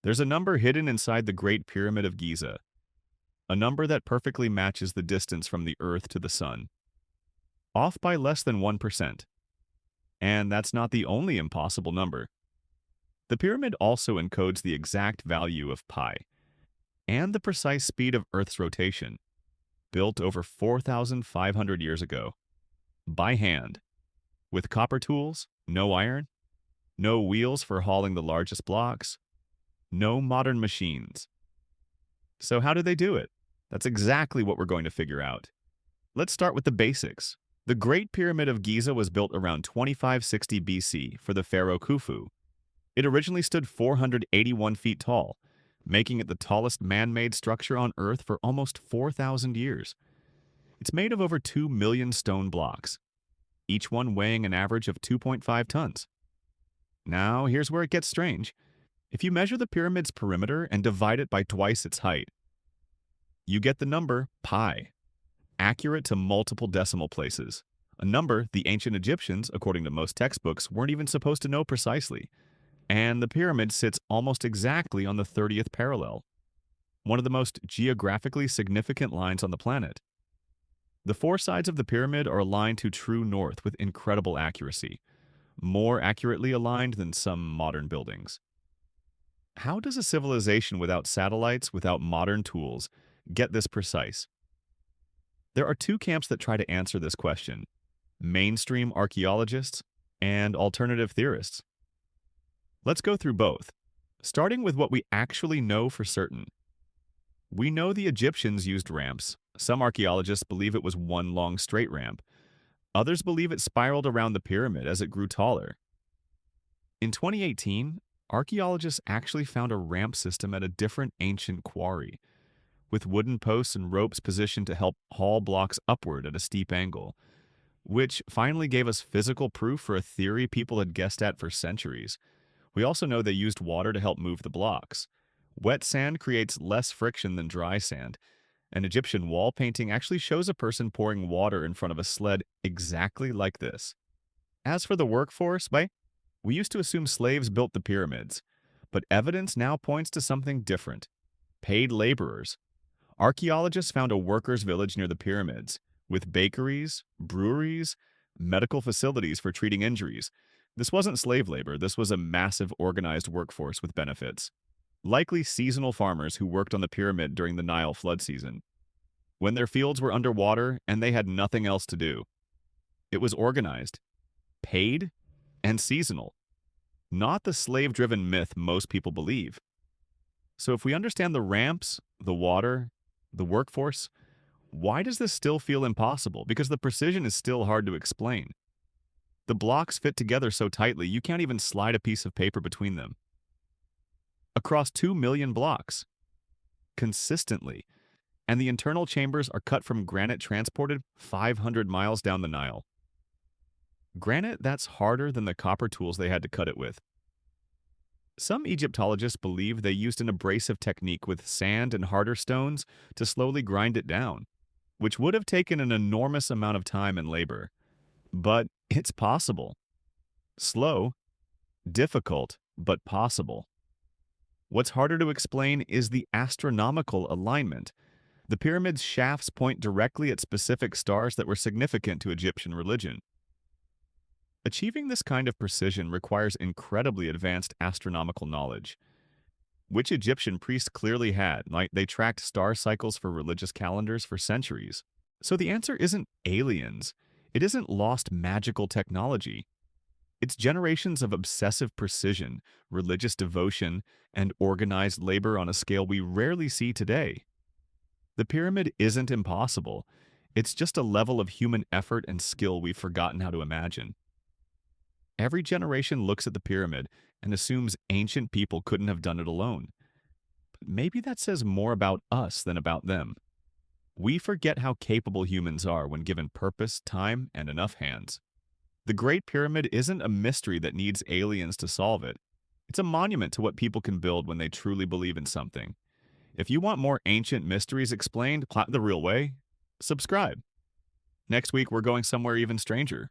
There's a number hidden inside the Great Pyramid of Giza, a number that perfectly matches the distance from the Earth to the Sun, off by less than 1%. And that's not the only impossible number. The pyramid also encodes the exact value of pi and the precise speed of Earth's rotation, built over 4,500 years ago, by hand, with copper tools, no iron, no wheels for hauling the largest blocks, no modern machines. So how did they do it? That's exactly what we're going to figure out. Let's start with the basics. The Great Pyramid of Giza was built around 2560 BC for the pharaoh Khufu. It originally stood 481 feet tall, making it the tallest man-made structure on Earth for almost 4,000 years. It's made of over 2 million stone blocks, each one weighing an average of 2.5 tons. Now, here's where it gets strange. If you measure the pyramid's perimeter and divide it by twice its height, you get the number pi, accurate to multiple decimal places, a number the ancient Egyptians, according to most textbooks, weren't even supposed to know precisely. And the pyramid sits almost exactly on the 30th parallel, one of the most geographically significant lines on the planet. The four sides of the pyramid are aligned to true north with incredible accuracy, more accurately aligned than some modern buildings. How does a civilization without satellites, without modern tools, get this precise? There are two camps that try to answer this question: mainstream archaeologists and alternative theorists. Let's go through both, starting with what we actually know for certain. We know the Egyptians used ramps. Some archaeologists believe it was one long straight ramp. Others believe it spiraled around the pyramid as it grew taller. In 2018, archaeologists actually found a ramp system at a different ancient quarry, with wooden posts and ropes positioned to help haul blocks upward at a steep angle, which finally gave us physical proof for a theory people had guessed at for centuries. We also know they used water to help move the blocks. Wet sand creates less friction than dry sand. An Egyptian wall painting actually shows a person pouring water in front of a sled exactly like this. As for the workforce, we used to assume slaves built the pyramids, but evidence now points to something different: paid laborers. Archaeologists found a workers' village near the pyramids, with bakeries, breweries, medical facilities for treating injuries. This wasn't slave labor, this was a massive organized workforce with benefits. Likely seasonal farmers who worked on the pyramid during the Nile flood season, when their fields were underwater and they had nothing else to do. It was organized, paid, and seasonal, not the slave-driven myth most people believe. So if we understand the ramps, the water, the workforce, why does this still feel impossible? Because the precision is still hard to explain. The blocks fit together so tightly you can't even slide a piece of paper between them. Across 2 million blocks, consistently, and the internal chambers are cut from granite transported 500 miles down the Nile. Granite that's harder than the copper tools they had to cut it with. Some Egyptologists believe they used an abrasive technique with sand and harder stones to slowly grind it down, which would have taken an enormous amount of time and labor. But it's possible. Slow, difficult, but possible. What's harder to explain is the astronomical alignment. The pyramid's shafts point directly at specific stars that were significant to Egyptian religion. Achieving this kind of precision requires incredibly advanced astronomical knowledge, which Egyptian priests clearly had. They tracked star cycles for religious calendars for centuries. So the answer isn't aliens. It isn't lost magical technology. It's generations of obsessive precision, religious devotion, and organized labor on a scale we rarely see today. The pyramid isn't impossible. It's just a level of human effort and skill we've forgotten how to imagine. Every generation looks at the pyramid and assumes ancient people couldn't have done it alone. But maybe that says more about us than about them. We forget how capable humans are when given purpose, time, and enough hands. The Great Pyramid isn't a mystery that needs aliens to solve it. It's a monument to what people can build when they truly believe in something. If you want more ancient mysteries explained the real way, subscribe. Next week, we're going somewhere even stranger.